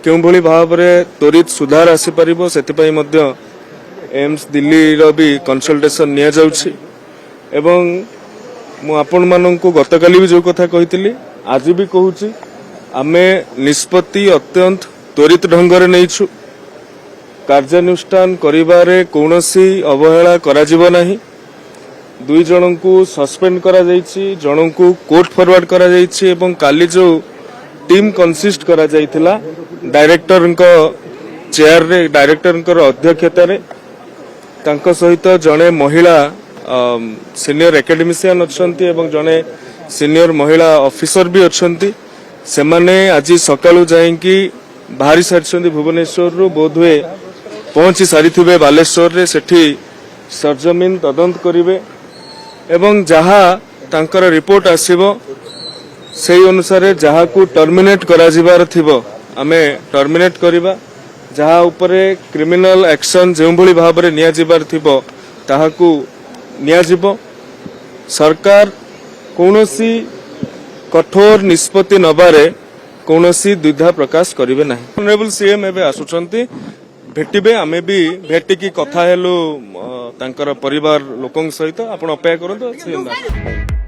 केउभली भाव में त्वरित सुधार आसीपर से एम्स दिल्ली भी कंसल्टेशन नि जाउछि एवं मु आपण माननकु गतकाली भी जो कथा कही आज भी कहूँ आमे निष्पत्ति अत्यंत त्वरित ढंग से नहींछु कार्यानुष्ठान करिबारे कौनसी अवहेला कराजिबो नाही। 2 जन को सस्पेंड करा जायछि, जन को कोर्ट फॉरवर्ड करा जायछि एवं काली जो टीम कंसिस्ट करा जायथिला डायरेक्टर चेयर रे डायरेक्टर अध्यक्षता रे तांको सहित जने महिला सीनियर एकेडमिशियन अछंती एवं जने सीनियर महिला ऑफिसर भी अछंती। से माने आज सकाळु जाईकी बाहरी सारिछंती भुवनेश्वर रु बोधवे पहुंची सारी बालेश्वर रे सेठी सरजमीन तदंत करिवे एवं जहा तांकर रिपोर्ट आसीबो सेही अनुसार जहा को टर्मिनेट करा जिबार थिबो आमे टर्मिनेट करिबा। जहा उपरे क्रिमिनल एक्शन जो भली भाव में निया जिबार थिबो ताहाकू निया जिबो। सरकार कौनसी कठोर निष्पत्ति नबारे कौनसी द्विधा प्रकाश करिवे नाही। ऑनरेबल सीएम एबे आसुचंती भेटिबे आमे भी भेटिकी कथा हेलु तांकर परिवार लोकन सहित आपण अपेक्षा करंतु सीएम।